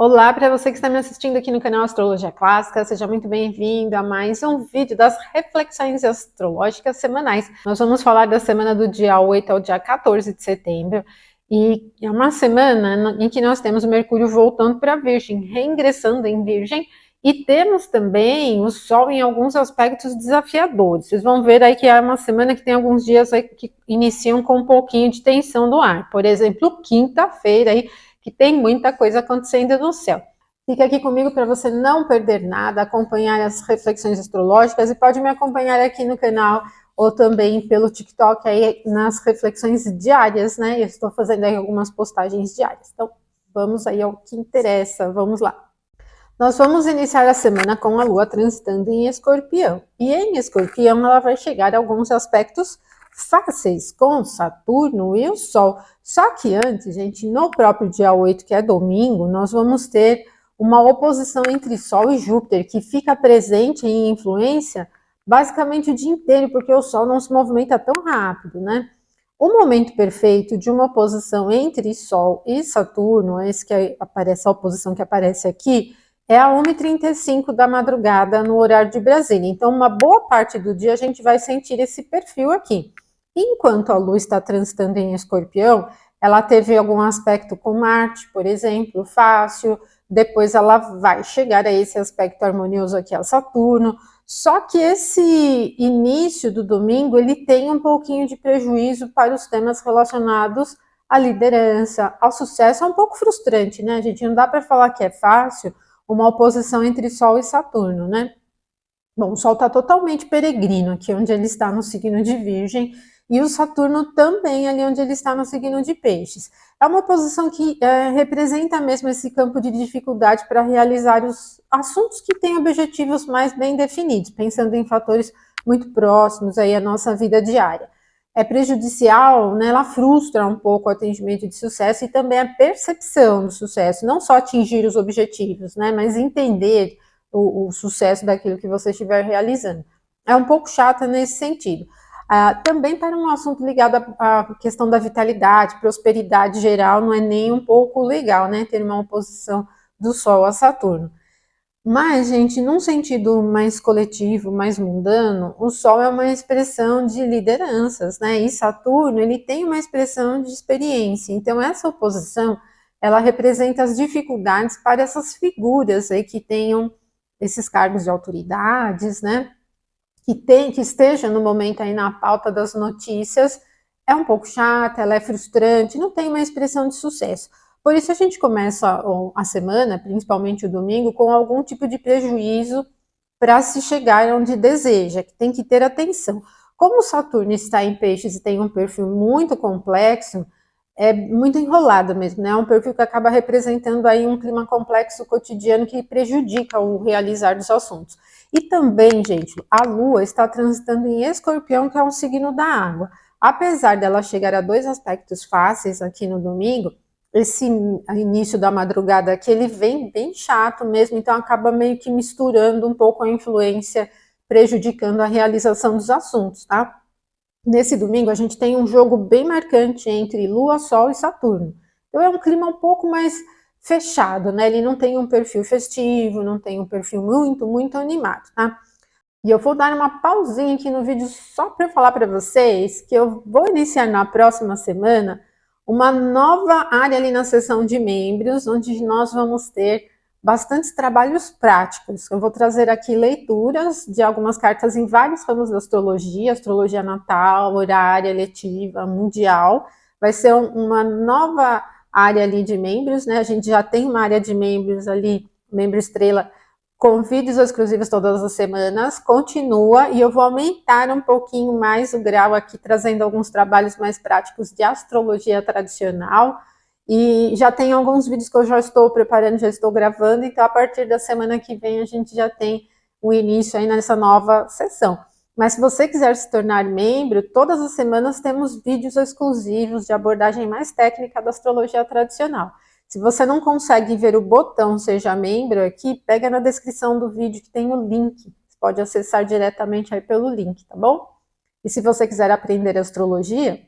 Olá para você que está me assistindo aqui no canal Astrologia Clássica, seja muito bem-vindo a mais um vídeo das reflexões astrológicas semanais. Nós vamos falar da semana do dia 8 ao dia 14 de setembro, e é uma semana em que nós temos o Mercúrio voltando para Virgem, reingressando em Virgem, e temos também o Sol em alguns aspectos desafiadores. Vocês vão ver aí que é uma semana que tem alguns dias aí que iniciam com um pouquinho de tensão no ar. Por exemplo, quinta-feira aí, que tem muita coisa acontecendo no céu. Fica aqui comigo para você não perder nada, acompanhar as reflexões astrológicas, e pode me acompanhar aqui no canal ou também pelo TikTok aí nas reflexões diárias, né? Eu estou fazendo aí algumas postagens diárias. Então, vamos aí ao que interessa, vamos lá. Nós vamos iniciar a semana com a Lua transitando em Escorpião. E em Escorpião ela vai chegar a alguns aspectos fáceis com Saturno e o Sol. Só que antes, gente, no próprio dia 8, que é domingo, nós vamos ter uma oposição entre Sol e Júpiter, que fica presente em influência basicamente o dia inteiro, porque o Sol não se movimenta tão rápido, né? O momento perfeito de uma oposição entre Sol e Saturno, esse que aparece, a oposição que aparece aqui, é a 1h35 da madrugada no horário de Brasília. Então, uma boa parte do dia a gente vai sentir esse perfil aqui. Enquanto a Lua está transitando em Escorpião, ela teve algum aspecto com Marte, por exemplo, fácil. Depois ela vai chegar a esse aspecto harmonioso aqui a Saturno. Só que esse início do domingo, ele tem um pouquinho de prejuízo para os temas relacionados à liderança, ao sucesso. É um pouco frustrante, né, gente? Não dá para falar que é fácil uma oposição entre Sol e Saturno, né? Bom, o Sol está totalmente peregrino aqui onde ele está no signo de Virgem, e o Saturno também ali onde ele está no signo de Peixes. É uma posição que representa mesmo esse campo de dificuldade para realizar os assuntos que têm objetivos mais bem definidos, pensando em fatores muito próximos aí à nossa vida diária. É prejudicial, né? Ela frustra um pouco o atendimento de sucesso e também a percepção do sucesso, não só atingir os objetivos, né? Mas entender o sucesso daquilo que você estiver realizando. É um pouco chata nesse sentido. Também para um assunto ligado à questão da vitalidade, prosperidade geral, não é nem um pouco legal, né? Ter uma oposição do Sol a Saturno. Mas, gente, num sentido mais coletivo, mais mundano, o Sol é uma expressão de lideranças, né? E Saturno, ele tem uma expressão de experiência. Então, essa oposição, ela representa as dificuldades para essas figuras aí que tenham esses cargos de autoridades, né? Que esteja no momento aí na pauta das notícias. É um pouco chata, ela é frustrante, não tem uma expressão de sucesso. Por isso a gente começa a semana, principalmente o domingo, com algum tipo de prejuízo para se chegar onde deseja, que tem que ter atenção. Como o Saturno está em Peixes e tem um perfil muito complexo, é muito enrolado mesmo, né? É um perfil que acaba representando aí um clima complexo cotidiano que prejudica o realizar dos assuntos. E também, gente, a Lua está transitando em Escorpião, que é um signo da água. Apesar dela chegar a dois aspectos fáceis aqui no domingo, esse início da madrugada aqui, ele vem bem chato mesmo, então acaba meio que misturando um pouco a influência, prejudicando a realização dos assuntos, tá? Nesse domingo a gente tem um jogo bem marcante entre Lua, Sol e Saturno. Então é um clima um pouco mais fechado, né? Ele não tem um perfil festivo, não tem um perfil muito animado, tá? E eu vou dar uma pausinha aqui no vídeo só para falar para vocês que eu vou iniciar na próxima semana uma nova área ali na seção de membros, onde nós vamos ter bastantes trabalhos práticos. Eu vou trazer aqui leituras de algumas cartas em vários ramos da astrologia, astrologia natal, horária, letiva, mundial. Vai ser uma nova área ali de membros, né? A gente já tem uma área de membros ali, membro estrela, com vídeos exclusivos todas as semanas, continua, e eu vou aumentar um pouquinho mais o grau aqui, trazendo alguns trabalhos mais práticos de astrologia tradicional, e já tem alguns vídeos que eu já estou preparando, já estou gravando, então a partir da semana que vem a gente já tem o início aí nessa nova sessão. Mas se você quiser se tornar membro, todas as semanas temos vídeos exclusivos de abordagem mais técnica da astrologia tradicional. Se você não consegue ver o botão Seja Membro aqui, pega na descrição do vídeo que tem o link. Você pode acessar diretamente aí pelo link, tá bom? E se você quiser aprender astrologia,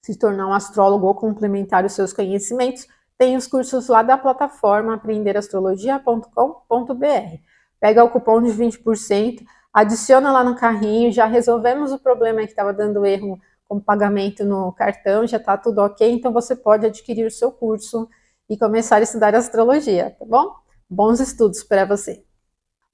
se tornar um astrólogo ou complementar os seus conhecimentos, tem os cursos lá da plataforma aprenderastrologia.com.br. Pega o cupom de 20%, adiciona lá no carrinho, já resolvemos o problema que estava dando erro com pagamento no cartão, já está tudo ok, então você pode adquirir o seu curso e começar a estudar astrologia, tá bom? Bons estudos para você!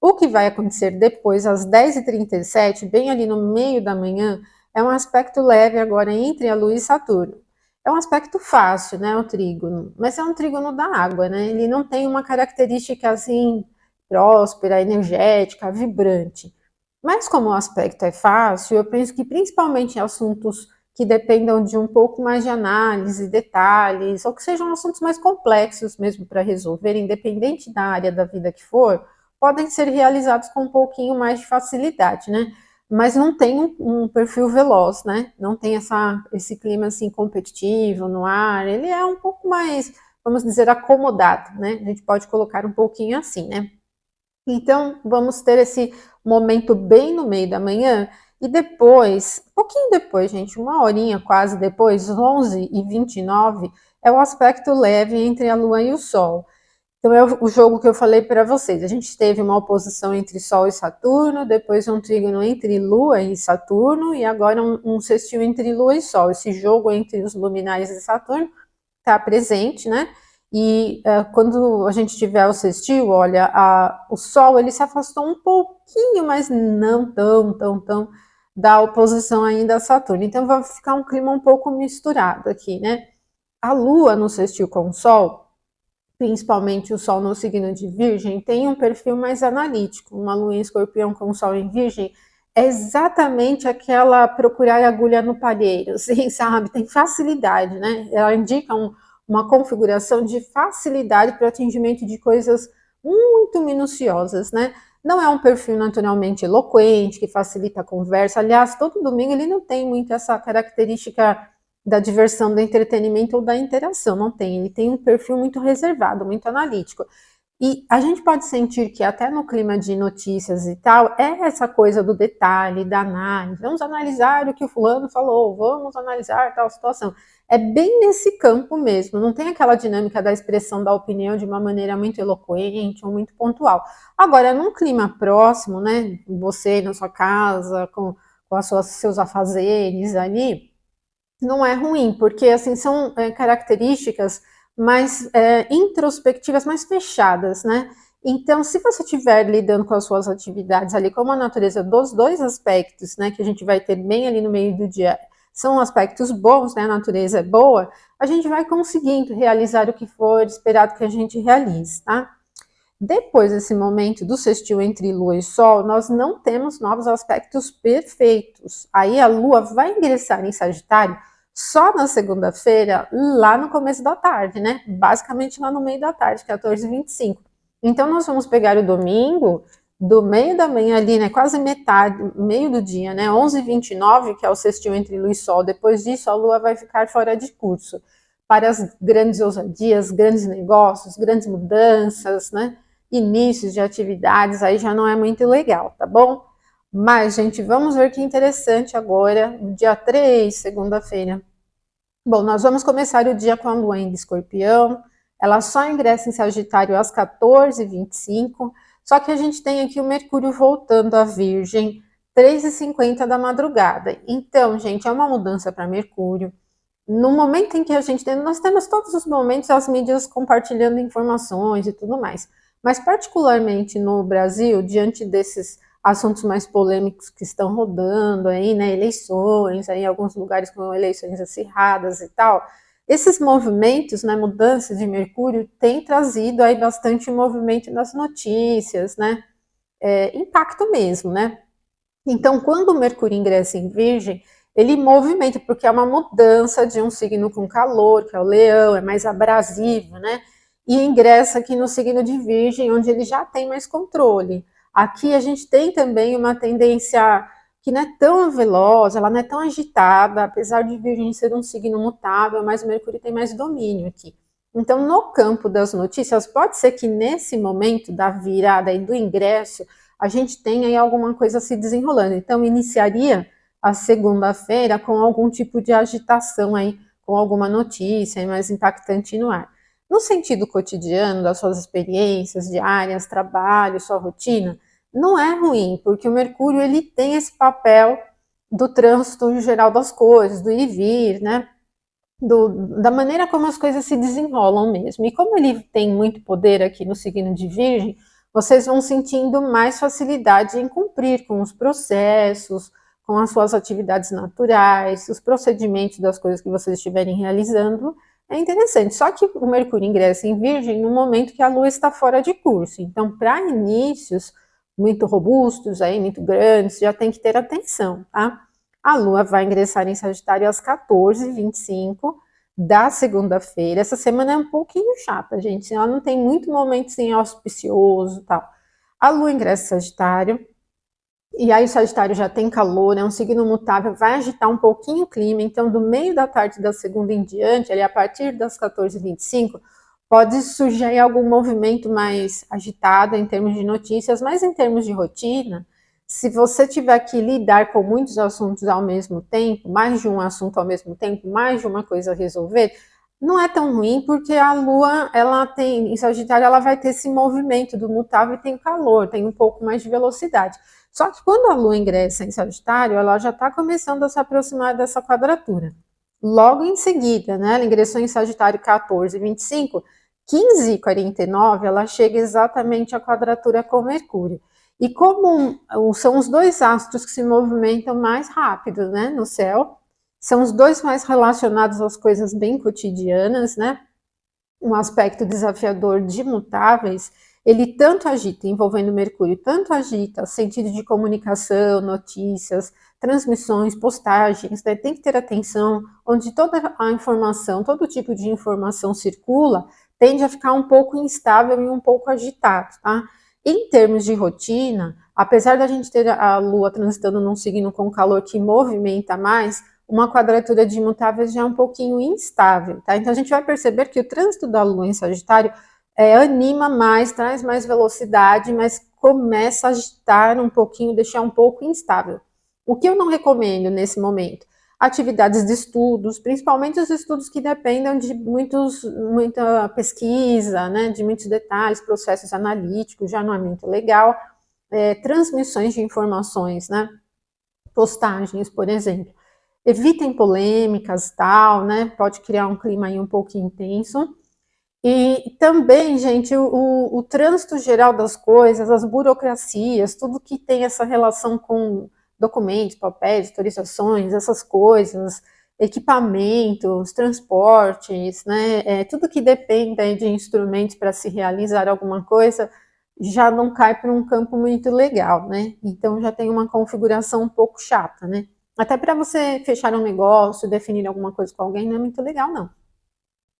O que vai acontecer depois, às 10h37, bem ali no meio da manhã, é um aspecto leve agora entre a Lua e Saturno. É um aspecto fácil, né, o trígono, mas é um trígono da água, né? Ele não tem uma característica assim próspera, energética, vibrante. Mas como o aspecto é fácil, eu penso que principalmente em assuntos que dependam de um pouco mais de análise, detalhes, ou que sejam assuntos mais complexos mesmo para resolver, independente da área da vida que for, podem ser realizados com um pouquinho mais de facilidade, né? Mas não tem um perfil veloz, né? Não tem esse clima assim competitivo no ar, ele é um pouco mais, vamos dizer, acomodado, né? A gente pode colocar um pouquinho assim, né? Então, vamos ter esse momento bem no meio da manhã e depois, pouquinho depois, gente, uma horinha quase depois, 11h29, é o aspecto leve entre a Lua e o Sol. Então, é o jogo que eu falei para vocês. A gente teve uma oposição entre Sol e Saturno, depois um trígono entre Lua e Saturno, e agora um sextil entre Lua e Sol. Esse jogo entre os luminares de Saturno está presente, né? E quando a gente tiver o sextil, olha, o Sol ele se afastou um pouquinho, mas não tão da oposição ainda a Saturno. Então vai ficar um clima um pouco misturado aqui, né? A Lua no sextil com o Sol, principalmente o Sol no signo de Virgem, tem um perfil mais analítico. Uma Lua em Escorpião com o Sol em Virgem é exatamente aquela procurar agulha no palheiro, assim, sabe? Tem facilidade, né? Ela indica uma configuração de facilidade para o atingimento de coisas muito minuciosas, né? Não é um perfil naturalmente eloquente, que facilita a conversa. Aliás, todo domingo ele não tem muito essa característica da diversão, do entretenimento ou da interação, não tem. Ele tem um perfil muito reservado, muito analítico. E a gente pode sentir que até no clima de notícias e tal, é essa coisa do detalhe, da análise. Vamos analisar o que o fulano falou, vamos analisar tal situação. É bem nesse campo mesmo, não tem aquela dinâmica da expressão da opinião de uma maneira muito eloquente ou muito pontual. Agora, num clima próximo, né, você na sua casa, com seus afazeres ali, não é ruim, porque assim são características mais introspectivas, mais fechadas, né? Então, se você estiver lidando com as suas atividades ali, como a natureza dos dois aspectos, né, que a gente vai ter bem ali no meio do dia, são aspectos bons, né, a natureza é boa, a gente vai conseguindo realizar o que for esperado que a gente realize, tá? Depois desse momento do sextil entre Lua e Sol, nós não temos novos aspectos perfeitos. Aí a Lua vai ingressar em Sagitário só na segunda-feira, lá no começo da tarde, né? Basicamente lá no meio da tarde, 14h25. Então nós vamos pegar o domingo, do meio da manhã ali, né? Quase metade, meio do dia, né? 11h29, que é o sextil entre Lua e Sol. Depois disso, a Lua vai ficar fora de curso para as grandes ousadias, grandes negócios, grandes mudanças, né? Inícios de atividades, aí já não é muito legal, tá bom? Mas, gente, vamos ver que interessante agora, dia 3, segunda-feira. Bom, nós vamos começar o dia com a Lua em Escorpião, ela só ingressa em Sagitário às 14h25, só que a gente tem aqui o Mercúrio voltando à Virgem, 3h50 da madrugada. Então, gente, é uma mudança para Mercúrio. No momento em que a gente tem, nós temos todos os momentos as mídias compartilhando informações e tudo mais, mas particularmente no Brasil, diante desses assuntos mais polêmicos que estão rodando aí, né, eleições, aí alguns lugares com eleições acirradas e tal, esses movimentos, né, mudanças de Mercúrio, têm trazido aí bastante movimento nas notícias, né, impacto mesmo, né. Então, quando o Mercúrio ingressa em Virgem, ele movimenta, porque é uma mudança de um signo com calor, que é o Leão, é mais abrasivo, né? E ingressa aqui no signo de Virgem, onde ele já tem mais controle. Aqui a gente tem também uma tendência que não é tão veloz, ela não é tão agitada, apesar de Virgem ser um signo mutável, mas o Mercúrio tem mais domínio aqui. Então, no campo das notícias, pode ser que nesse momento da virada e do ingresso, a gente tem aí alguma coisa se desenrolando. Então, iniciaria a segunda-feira com algum tipo de agitação aí, com alguma notícia mais impactante no ar. no sentido cotidiano, das suas experiências diárias, trabalho, sua rotina, não é ruim, porque o Mercúrio ele tem esse papel do trânsito geral das coisas, do ir e vir, né? Da maneira como as coisas se desenrolam mesmo. E como ele tem muito poder aqui no signo de Virgem, vocês vão sentindo mais facilidade em cumprir com os processos, com as suas atividades naturais, os procedimentos das coisas que vocês estiverem realizando. É interessante. Só que o Mercúrio ingressa em Virgem no momento que a Lua está fora de curso. Então, para inícios muito robustos, aí, muito grandes, já tem que ter atenção, tá? A Lua vai ingressar em Sagitário às 14h25 da segunda-feira. Essa semana é um pouquinho chata, gente. Ela não tem muito momento assim, auspicioso e tal. A Lua ingressa em Sagitário, e aí o Sagitário já tem calor, é um signo mutável, vai agitar um pouquinho o clima. Então, do meio da tarde da segunda em diante, ali a partir das 14h25, pode surgir algum movimento mais agitado em termos de notícias, mas em termos de rotina, se você tiver que lidar com muitos assuntos ao mesmo tempo, mais de um assunto ao mesmo tempo, mais de uma coisa a resolver, não é tão ruim, porque a Lua, ela tem, em Sagitário, ela vai ter esse movimento do mutável e tem calor, tem um pouco mais de velocidade. Só que quando a Lua ingressa em Sagitário, ela já está começando a se aproximar dessa quadratura. Logo em seguida, né, ela ingressou em Sagitário 14h25, 15h49, ela chega exatamente à quadratura com Mercúrio. E como são os dois astros que se movimentam mais rápido, né, no céu, são os dois mais relacionados às coisas bem cotidianas, né, um aspecto desafiador de mutáveis, ele tanto agita, envolvendo Mercúrio, tanto agita sentido de comunicação, notícias, transmissões, postagens, né, tem que ter atenção, onde toda a informação, todo tipo de informação circula, tende a ficar um pouco instável e um pouco agitado, tá? Em termos de rotina, apesar da gente ter a Lua transitando num signo com calor que movimenta mais, uma quadratura de imutáveis já é um pouquinho instável, tá? Então a gente vai perceber que o trânsito da Lua em Sagitário anima mais, traz mais velocidade, mas começa a agitar um pouquinho, deixar um pouco instável. O que eu não recomendo nesse momento? Atividades de estudos, principalmente os estudos que dependam de muita pesquisa, né, de muitos detalhes, processos analíticos, já não é muito legal. Transmissões de informações, né, postagens, por exemplo. Evitem polêmicas, tal, né, pode criar um clima aí um pouco intenso. E também, gente, o trânsito geral das coisas, as burocracias, tudo que tem essa relação com documentos, papéis, autorizações, essas coisas, equipamentos, transportes, né, tudo que dependa de instrumentos para se realizar alguma coisa, já não cai para um campo muito legal, né? Então já tem uma configuração um pouco chata, né? Até para você fechar um negócio, definir alguma coisa com alguém, não é muito legal, não.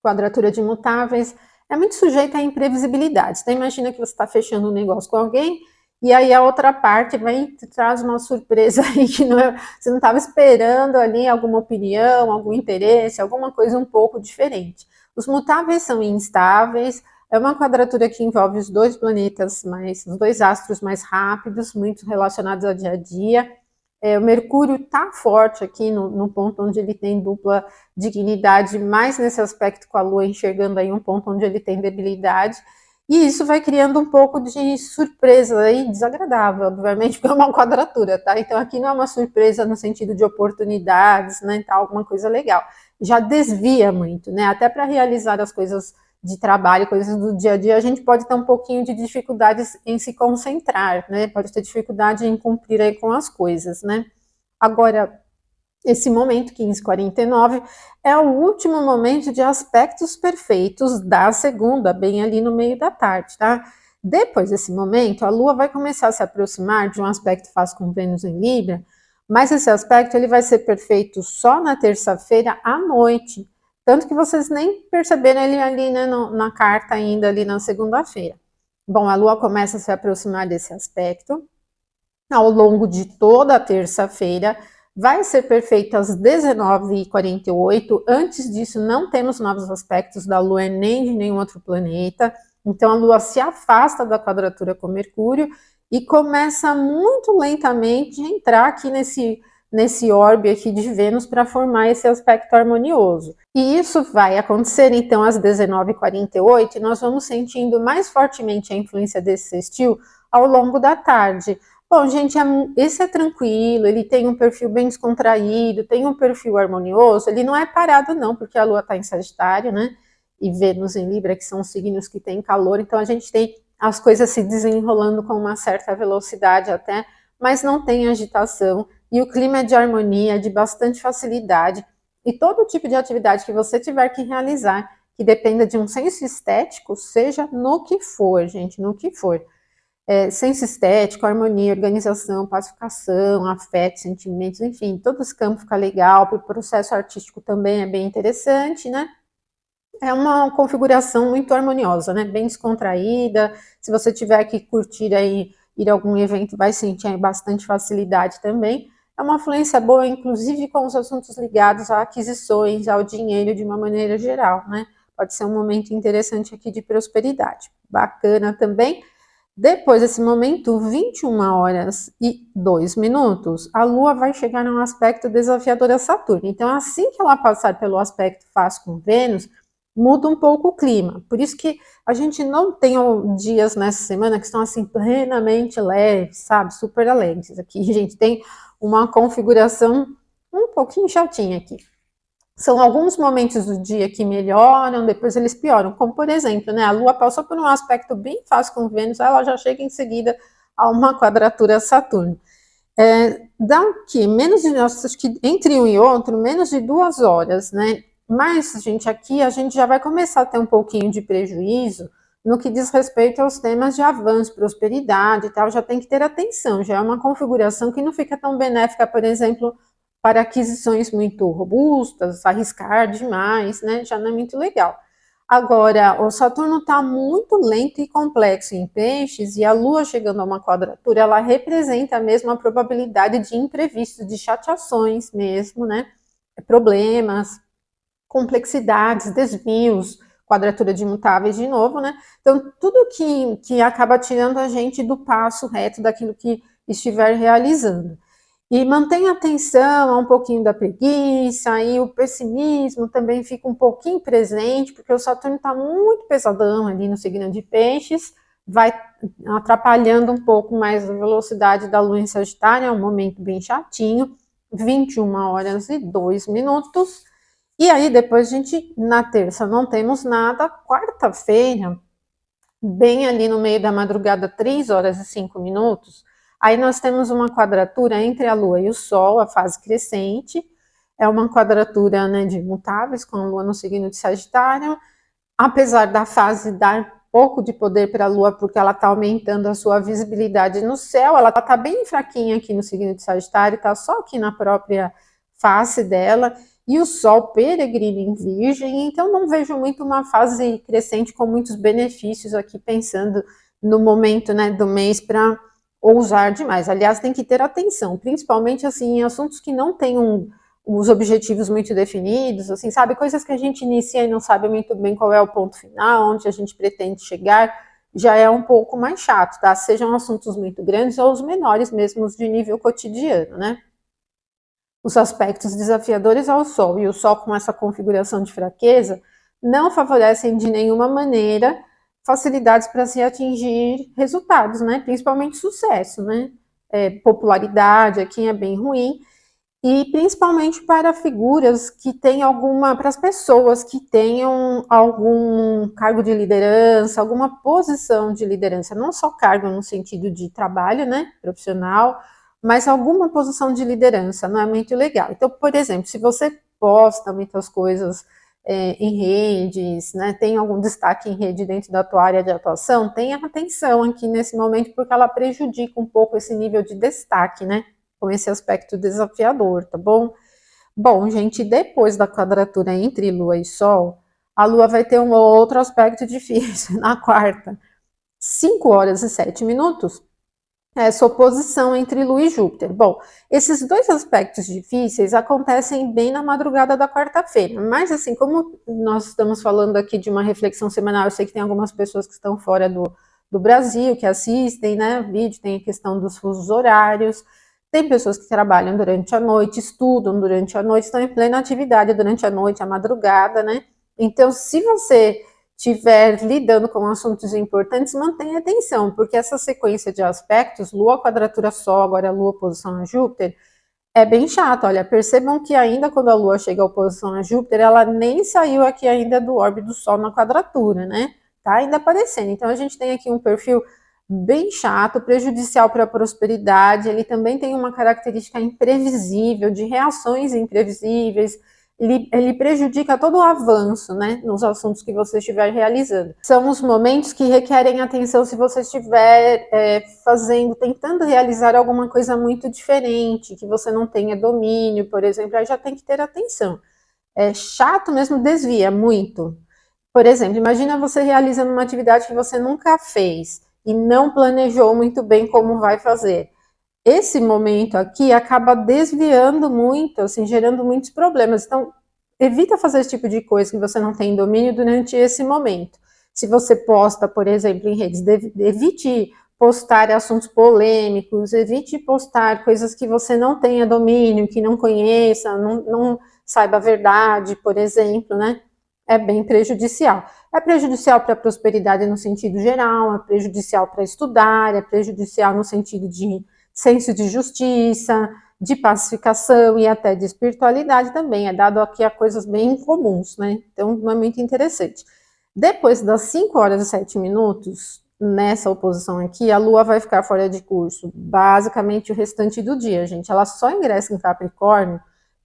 Quadratura de imutáveis é muito sujeita a imprevisibilidades. Então, imagina que você está fechando um negócio com alguém e aí a outra parte vem e traz uma surpresa aí que você não estava esperando ali alguma opinião, algum interesse, alguma coisa um pouco diferente. Os mutáveis são instáveis, é uma quadratura que envolve os dois planetas os dois astros mais rápidos, muito relacionados ao dia a dia. O Mercúrio está forte aqui no ponto onde ele tem dupla dignidade, mais nesse aspecto com a Lua enxergando aí um ponto onde ele tem debilidade, e isso vai criando um pouco de surpresa aí, desagradável, obviamente, porque é uma quadratura, tá? Então aqui não é uma surpresa no sentido de oportunidades, né, tal, alguma coisa legal. Já desvia muito, né? Até para realizar as coisas de trabalho, coisas do dia a dia, a gente pode ter um pouquinho de dificuldades em se concentrar, né? Pode ter dificuldade em cumprir aí com as coisas, né? Agora, esse momento, 15h49, é o último momento de aspectos perfeitos da segunda, bem ali no meio da tarde, tá? Depois desse momento, a Lua vai começar a se aproximar de um aspecto fácil com Vênus em Libra, mas esse aspecto ele vai ser perfeito só na terça-feira à noite, tanto que vocês nem perceberam ele ali, né, na carta ainda ali na segunda-feira. Bom, a Lua começa a se aproximar desse aspecto ao longo de toda a terça-feira, vai ser perfeito às 19h48. Antes disso, não temos novos aspectos da Lua nem de nenhum outro planeta. Então, a Lua se afasta da quadratura com Mercúrio e começa muito lentamente a entrar aqui nesse nesse orbe aqui de Vênus para formar esse aspecto harmonioso. E isso vai acontecer então às 19h48 e nós vamos sentindo mais fortemente a influência desse sextil ao longo da tarde. Bom, gente, esse é tranquilo, ele tem um perfil bem descontraído, tem um perfil harmonioso, ele não é parado não, porque a Lua está em Sagitário, né? E Vênus em Libra, que são signos que têm calor, então a gente tem as coisas se desenrolando com uma certa velocidade até, mas não tem agitação, e o clima é de harmonia, de bastante facilidade, e todo tipo de atividade que você tiver que realizar, que dependa de um senso estético, seja no que for, gente, no que for. Senso estético, harmonia, organização, pacificação, afeto, sentimentos, enfim, todo esse campo fica legal, para o processo artístico também é bem interessante, né? É uma configuração muito harmoniosa, né? Bem descontraída. Se você tiver que curtir aí, ir a algum evento, vai sentir aí bastante facilidade também. É uma fluência boa, inclusive com os assuntos ligados a aquisições, ao dinheiro de uma maneira geral, né? Pode ser um momento interessante aqui de prosperidade. Bacana também. Depois desse momento, 21h02, a Lua vai chegar num aspecto desafiador a Saturno. Então, assim que ela passar pelo aspecto fácil com Vênus, muda um pouco o clima. Por isso que a gente não tem dias nessa semana que estão assim plenamente leves, sabe? Super alegres. Aqui a gente tem uma configuração um pouquinho chatinha aqui. São alguns momentos do dia que melhoram, depois eles pioram. Como, por exemplo, né, a Lua passou por um aspecto bem fácil com Vênus, ela já chega em seguida a uma quadratura a Saturno. Dá o quê? Acho que entre um e outro, menos de 2 horas, né? Mas, gente, aqui a gente já vai começar a ter um pouquinho de prejuízo no que diz respeito aos temas de avanço, prosperidade e tal, já tem que ter atenção, já é uma configuração que não fica tão benéfica, por exemplo, para aquisições muito robustas, arriscar demais, né? Já não é muito legal. Agora, o Saturno está muito lento e complexo em peixes, e a Lua chegando a uma quadratura, ela representa mesmo a probabilidade de imprevistos, de chateações mesmo, né? Problemas, complexidades, desvios, quadratura de imutáveis de novo, né? Então, tudo que acaba tirando a gente do passo reto daquilo que estiver realizando. E mantém a atenção, um pouquinho da preguiça, e o pessimismo também fica um pouquinho presente, porque o Saturno está muito pesadão ali no signo de Peixes, vai atrapalhando um pouco mais a velocidade da Lua em Sagitário, é um momento bem chatinho, 21h02. E aí depois a gente, na terça não temos nada, quarta-feira, bem ali no meio da madrugada, 3h05, aí nós temos uma quadratura entre a Lua e o Sol, a fase crescente, é uma quadratura, né, de mutáveis, com a Lua no signo de Sagitário, apesar da fase dar pouco de poder para a Lua, porque ela está aumentando a sua visibilidade no céu, ela está bem fraquinha aqui no signo de Sagitário, está só aqui na própria face dela, e o Sol peregrina em Virgem, então não vejo muito uma fase crescente com muitos benefícios aqui, pensando no momento, né, do mês para ousar demais. Aliás, tem que ter atenção, principalmente assim, em assuntos que não tenham os objetivos muito definidos, assim, sabe, coisas que a gente inicia e não sabe muito bem qual é o ponto final, onde a gente pretende chegar, já é um pouco mais chato, tá? Sejam assuntos muito grandes ou os menores mesmo, de nível cotidiano, né? Os aspectos desafiadores ao Sol e o Sol com essa configuração de fraqueza não favorecem de nenhuma maneira facilidades para se atingir resultados, né? Principalmente sucesso, né? Popularidade aqui é bem ruim, e principalmente para figuras que têm para as pessoas que tenham algum cargo de liderança, alguma posição de liderança, não só cargo no sentido de trabalho, né, profissional, mas alguma posição de liderança, não é muito legal. Então, por exemplo, se você posta muitas coisas em redes, né, tem algum destaque em rede dentro da tua área de atuação, tenha atenção aqui nesse momento, porque ela prejudica um pouco esse nível de destaque, né, com esse aspecto desafiador, tá bom? Bom, gente, depois da quadratura entre Lua e Sol, a Lua vai ter um outro aspecto difícil na quarta. 5h07, essa oposição entre Lua e Júpiter. Bom, esses dois aspectos difíceis acontecem bem na madrugada da quarta-feira, mas assim, como nós estamos falando aqui de uma reflexão semanal, eu sei que tem algumas pessoas que estão fora do Brasil, que assistem, né, vídeo, tem a questão dos fusos horários, Tem pessoas que trabalham durante a noite, estudam durante a noite, estão em plena atividade durante a noite, a madrugada, né? Então, se você estiver lidando com assuntos importantes, mantenha atenção, porque essa sequência de aspectos, Lua, quadratura Sol, agora Lua, oposição a Júpiter, é bem chato. Olha, percebam que ainda quando a Lua chega à oposição a Júpiter, ela nem saiu aqui ainda do orbe do Sol na quadratura, né? Tá ainda aparecendo. Então, a gente tem aqui um perfil bem chato, prejudicial para a prosperidade. Ele também tem uma característica imprevisível, de reações imprevisíveis. Ele prejudica todo o avanço, né, nos assuntos que você estiver realizando. São os momentos que requerem atenção se você estiver tentando realizar alguma coisa muito diferente, que você não tenha domínio, por exemplo, aí já tem que ter atenção. É chato mesmo, desvia muito. Por exemplo, imagina você realizando uma atividade que você nunca fez e não planejou muito bem como vai fazer. Esse momento aqui acaba desviando muito, assim, gerando muitos problemas. Então, evita fazer esse tipo de coisa que você não tem domínio durante esse momento. Se você posta, por exemplo, em redes, evite postar assuntos polêmicos, evite postar coisas que você não tenha domínio, que não conheça, não saiba a verdade, por exemplo, né? É bem prejudicial. É prejudicial para a prosperidade no sentido geral, é prejudicial para estudar, é prejudicial no sentido de senso de justiça, de pacificação e até de espiritualidade também. É dado aqui a coisas bem incomuns, né? Então não é muito interessante. Depois das 5 horas e 7 minutos, nessa oposição aqui, a Lua vai ficar fora de curso basicamente o restante do dia, gente. Ela só ingressa em Capricórnio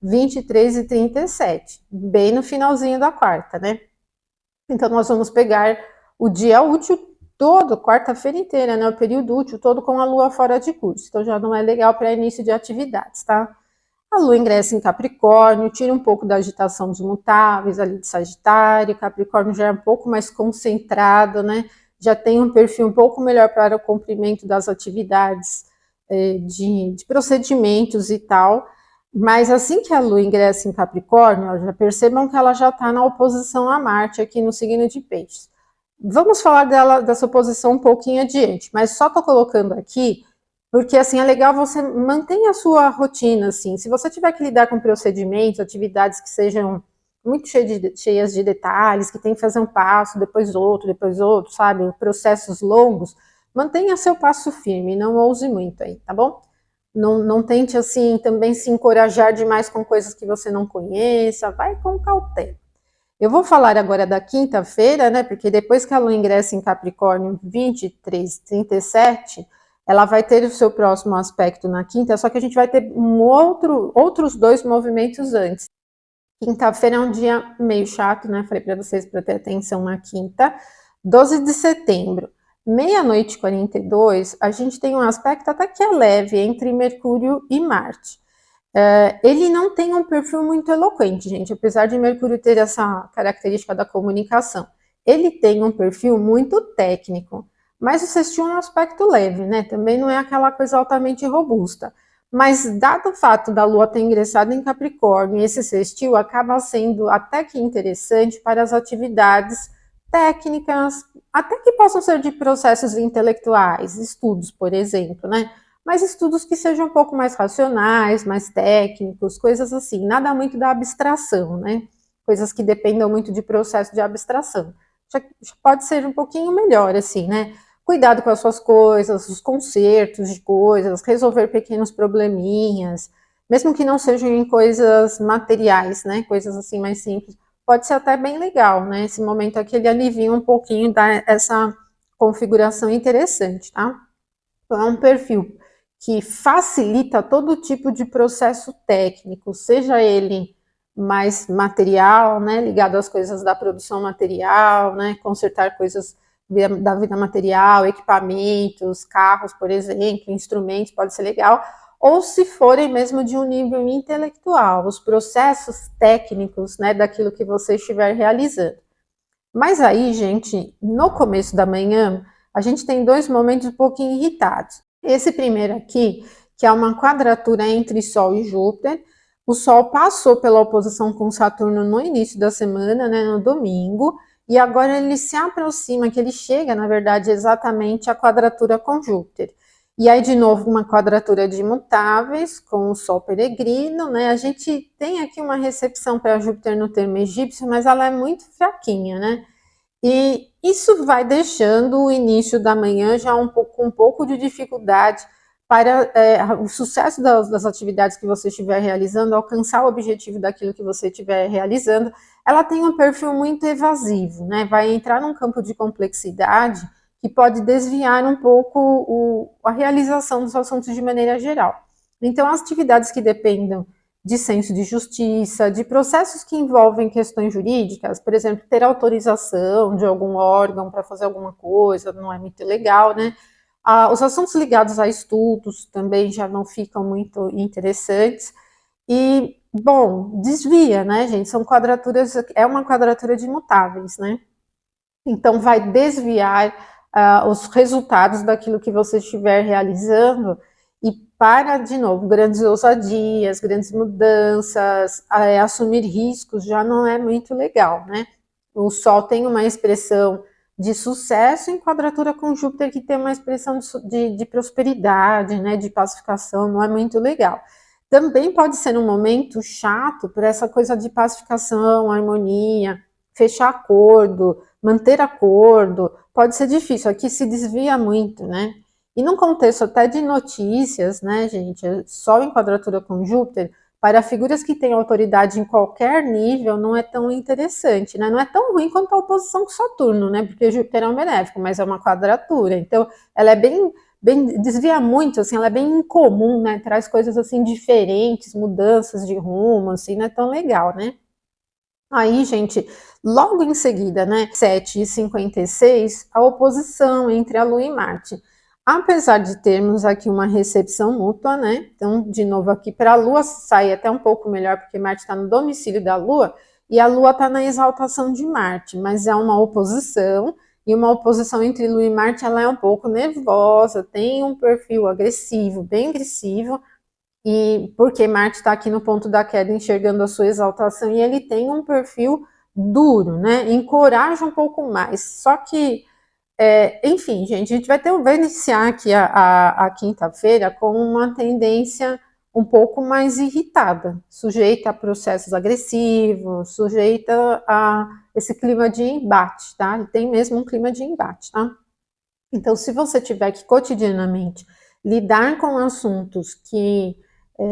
23h37, bem no finalzinho da quarta, né? Então, nós vamos pegar o dia útil todo, quarta-feira inteira, né? O período útil todo com a Lua fora de curso. Então, já não é legal para início de atividades, tá? A Lua ingressa em Capricórnio, tira um pouco da agitação dos mutáveis ali de Sagitário. Capricórnio já é um pouco mais concentrado, né? Já tem um perfil um pouco melhor para o cumprimento das atividades de procedimentos e tal. Mas assim que a Lua ingressa em Capricórnio, já percebam que ela já está na oposição a Marte aqui no signo de Peixes. Vamos falar dessa oposição um pouquinho adiante, mas só estou colocando aqui porque assim é legal você manter a sua rotina, assim. Se você tiver que lidar com procedimentos, atividades que sejam muito cheias de detalhes, que tem que fazer um passo, depois outro, sabe? Processos longos, mantenha seu passo firme, não ouse muito aí, tá bom? Não tente, assim, também se encorajar demais com coisas que você não conheça, vai com cautela. Eu vou falar agora da quinta-feira, né, porque depois que a Lua ingressa em Capricórnio 23h37, ela vai ter o seu próximo aspecto na quinta, só que a gente vai ter outros 2 movimentos antes. Quinta-feira é um dia meio chato, né, falei para vocês para ter atenção na quinta. 12 de setembro, meia-noite e 42, a gente tem um aspecto até que é leve entre Mercúrio e Marte. Ele não tem um perfil muito eloquente, gente, apesar de Mercúrio ter essa característica da comunicação. Ele tem um perfil muito técnico, mas o sextil é um aspecto leve, né? Também não é aquela coisa altamente robusta. Mas, dado o fato da Lua ter ingressado em Capricórnio, esse sextil acaba sendo até que interessante para as atividades técnicas, até que possam ser de processos intelectuais, estudos, por exemplo, né? Mas estudos que sejam um pouco mais racionais, mais técnicos, coisas assim, nada muito da abstração, né? Coisas que dependam muito de processo de abstração. Já pode ser um pouquinho melhor, assim, né? Cuidado com as suas coisas, os consertos de coisas, resolver pequenos probleminhas, mesmo que não sejam em coisas materiais, né? Coisas assim mais simples. Pode ser até bem legal, né? Esse momento aqui ele alivia um pouquinho, dá essa configuração interessante, tá? Então, é um perfil que facilita todo tipo de processo técnico, seja ele mais material, né, ligado às coisas da produção material, né, consertar coisas da vida material, equipamentos, carros, por exemplo, instrumentos, pode ser legal, ou se forem mesmo de um nível intelectual, os processos técnicos, né, daquilo que você estiver realizando. Mas aí, gente, no começo da manhã, a gente tem 2 momentos um pouquinho irritados. Esse primeiro aqui, que é uma quadratura entre Sol e Júpiter. O Sol passou pela oposição com Saturno no início da semana, né, no domingo, e agora ele se aproxima, que ele chega, na verdade, exatamente à quadratura com Júpiter. E aí, de novo, uma quadratura de imutáveis com o Sol peregrino, né? A gente tem aqui uma recepção para Júpiter no termo egípcio, mas ela é muito fraquinha, né? E isso vai deixando o início da manhã já com um pouco de dificuldade para o sucesso das atividades que você estiver realizando, alcançar o objetivo daquilo que você estiver realizando. Ela tem um perfil muito evasivo, né? Vai entrar num campo de complexidade que pode desviar um pouco a realização dos assuntos de maneira geral. Então, as atividades que dependam de senso de justiça, de processos que envolvem questões jurídicas, por exemplo, ter autorização de algum órgão para fazer alguma coisa, não é muito legal, né? Os assuntos ligados a estudos também já não ficam muito interessantes. E, bom, desvia, né, gente? São quadraturas, é uma quadratura de imutáveis, né? Então, vai desviar os resultados daquilo que você estiver realizando e para, de novo, grandes ousadias, grandes mudanças, assumir riscos já não é muito legal, né? O Sol tem uma expressão de sucesso em quadratura com Júpiter, que tem uma expressão de prosperidade, né, de pacificação, não é muito legal. Também pode ser um momento chato por essa coisa de pacificação, harmonia, fechar acordo, manter acordo, pode ser difícil, aqui se desvia muito, né? E num contexto até de notícias, né, gente, Sol em quadratura com Júpiter, para figuras que têm autoridade em qualquer nível, não é tão interessante, né? Não é tão ruim quanto a oposição com Saturno, né? Porque Júpiter é um benéfico, mas é uma quadratura, então ela é bem desvia muito, assim, ela é bem incomum, né? Traz coisas assim diferentes, mudanças de rumo, assim, não é tão legal, né? Aí, gente, logo em seguida, né, 7h56, a oposição entre a Lua e Marte. Apesar de termos aqui uma recepção mútua, né, então, de novo aqui para a Lua sai até um pouco melhor, porque Marte está no domicílio da Lua, e a Lua está na exaltação de Marte, mas é uma oposição, e uma oposição entre Lua e Marte, ela é um pouco nervosa, tem um perfil agressivo, bem agressivo, e porque Marte está aqui no ponto da queda enxergando a sua exaltação e ele tem um perfil duro, né? Encoraja um pouco mais. Só que, enfim, gente, a gente vai iniciar aqui a quinta-feira com uma tendência um pouco mais irritada, sujeita a processos agressivos, sujeita a esse clima de embate, tá? Ele tem mesmo um clima de embate, tá? Então, se você tiver que cotidianamente lidar com assuntos que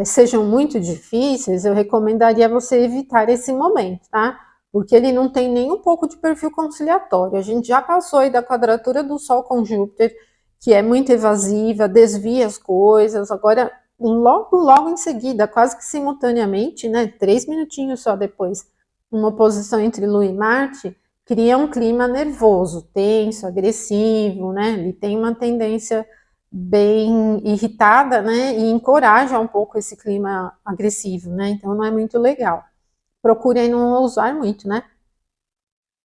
sejam muito difíceis, eu recomendaria você evitar esse momento, tá? Porque ele não tem nem um pouco de perfil conciliatório. A gente já passou aí da quadratura do Sol com Júpiter, que é muito evasiva, desvia as coisas. Agora, logo em seguida, quase que simultaneamente, né? 3 minutinhos só depois, uma oposição entre Lua e Marte cria um clima nervoso, tenso, agressivo, né? Ele tem uma tendência bem irritada, né, e encoraja um pouco esse clima agressivo, né, então não é muito legal. Procurem não usar muito, né.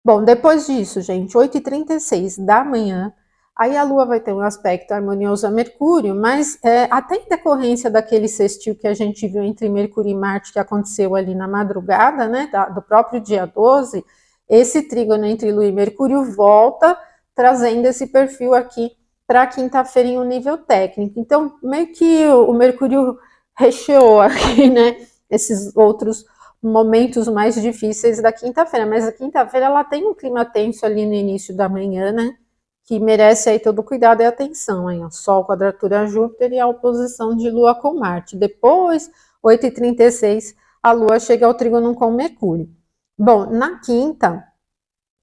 Bom, depois disso, gente, 8h36 da manhã, aí a Lua vai ter um aspecto harmonioso a Mercúrio, mas até em decorrência daquele sextil que a gente viu entre Mercúrio e Marte, que aconteceu ali na madrugada, né, do próprio dia 12, esse trígono entre Lua e Mercúrio volta, trazendo esse perfil aqui para quinta-feira em um nível técnico. Então, meio que o Mercúrio recheou aqui, né, esses outros momentos mais difíceis da quinta-feira, mas a quinta-feira ela tem um clima tenso ali no início da manhã, né, que merece aí todo o cuidado e atenção, hein, Sol, quadratura Júpiter e a oposição de Lua com Marte. Depois, 8h36, a Lua chega ao trígono com Mercúrio. Bom, na quinta,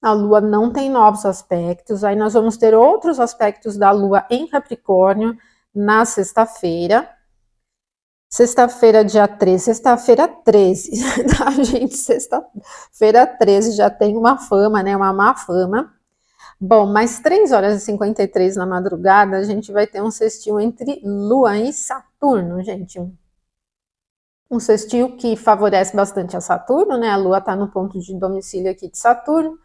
a Lua não tem novos aspectos, aí nós vamos ter outros aspectos da Lua em Capricórnio na sexta-feira. Sexta-feira, dia 13, sexta-feira 13, tá, gente? Sexta-feira 13 já tem uma fama, né? Uma má fama. Bom, mais 3h53 na madrugada, a gente vai ter um sextil entre Lua e Saturno, gente. Um sextil que favorece bastante a Saturno, né? A Lua está no ponto de domicílio aqui de Saturno,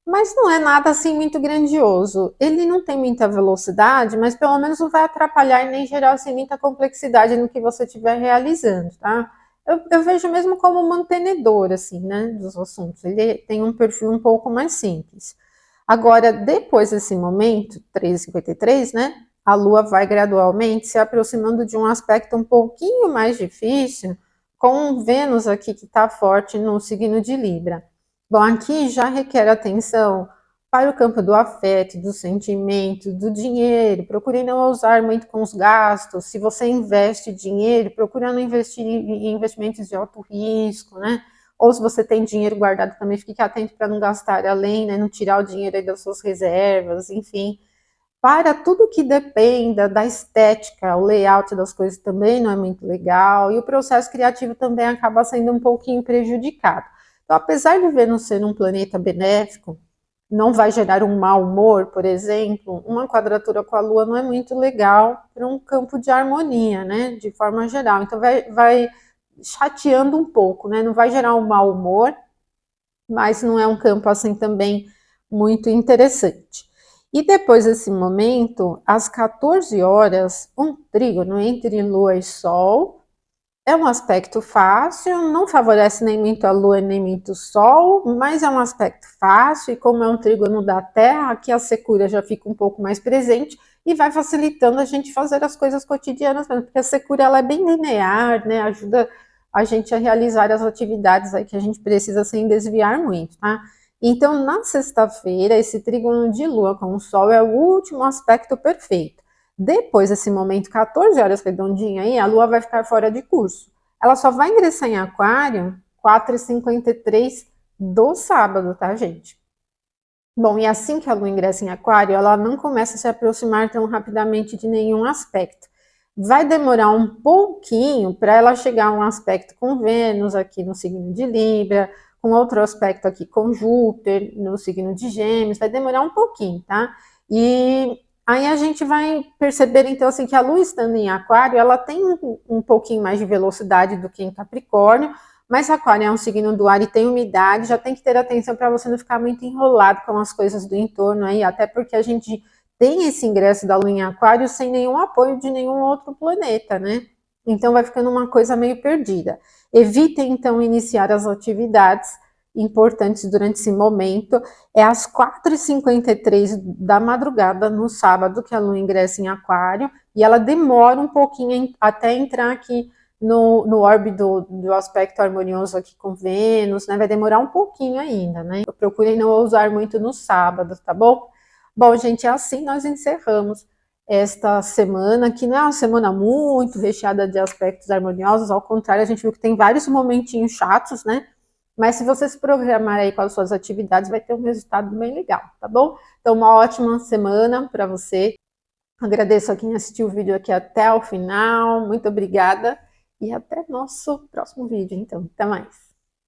mas não é nada assim muito grandioso. Ele não tem muita velocidade, mas pelo menos não vai atrapalhar e nem gerar assim, muita complexidade no que você estiver realizando, tá? Eu vejo mesmo como mantenedor, assim, né, dos assuntos. Ele tem um perfil um pouco mais simples. Agora, depois desse momento, 13h53, né, a Lua vai gradualmente se aproximando de um aspecto um pouquinho mais difícil, com Vênus aqui que está forte no signo de Libra. Bom, aqui já requer atenção para o campo do afeto, do sentimento, do dinheiro. Procure não ousar muito com os gastos. Se você investe dinheiro, procure não investir em investimentos de alto risco, né? Ou se você tem dinheiro guardado também, fique atento para não gastar além, né? Não tirar o dinheiro aí das suas reservas, enfim. Para tudo que dependa da estética, o layout das coisas também não é muito legal, e o processo criativo também acaba sendo um pouquinho prejudicado. Então, apesar de Vênus ser um planeta benéfico, não vai gerar um mau humor, por exemplo, uma quadratura com a Lua não é muito legal para um campo de harmonia, né, de forma geral. Então, vai chateando um pouco, né, não vai gerar um mau humor, mas não é um campo assim também muito interessante. E depois desse momento, às 14 horas, um trígono entre Lua e Sol. É um aspecto fácil, não favorece nem muito a Lua nem muito o Sol, mas é um aspecto fácil, e como é um trígono da Terra, aqui a secura já fica um pouco mais presente e vai facilitando a gente fazer as coisas cotidianas, porque a secura ela é bem linear, né? Ajuda a gente a realizar as atividades aí que a gente precisa sem desviar muito, tá? Então, na sexta-feira, esse trígono de Lua com o Sol é o último aspecto perfeito. Depois desse momento, 14 horas redondinha aí, a Lua vai ficar fora de curso. Ela só vai ingressar em Aquário 4h53 do sábado, tá, gente? Bom, e assim que a Lua ingressa em Aquário, ela não começa a se aproximar tão rapidamente de nenhum aspecto. Vai demorar um pouquinho para ela chegar a um aspecto com Vênus aqui no signo de Libra, com outro aspecto aqui com Júpiter no signo de Gêmeos, vai demorar um pouquinho, tá? E aí a gente vai perceber, então, assim, que a Lua estando em Aquário, ela tem um pouquinho mais de velocidade do que em Capricórnio, mas Aquário é um signo do ar e tem umidade, já tem que ter atenção para você não ficar muito enrolado com as coisas do entorno aí, até porque a gente tem esse ingresso da Lua em Aquário sem nenhum apoio de nenhum outro planeta, né? Então vai ficando uma coisa meio perdida. Evitem, então, iniciar as atividades importantes durante esse momento. É às 4h53 da madrugada, no sábado, que a Lua ingressa em Aquário, e ela demora um pouquinho até entrar aqui no orbe do aspecto harmonioso aqui com Vênus, né? Vai demorar um pouquinho ainda, né? Eu procurei não usar muito no sábado, tá bom? Bom, gente, assim nós encerramos esta semana, que não é uma semana muito recheada de aspectos harmoniosos, ao contrário, a gente viu que tem vários momentinhos chatos, né? Mas se você se programar aí com as suas atividades, vai ter um resultado bem legal, tá bom? Então, uma ótima semana para você. Agradeço a quem assistiu o vídeo aqui até o final. Muito obrigada e até nosso próximo vídeo, então. Até mais.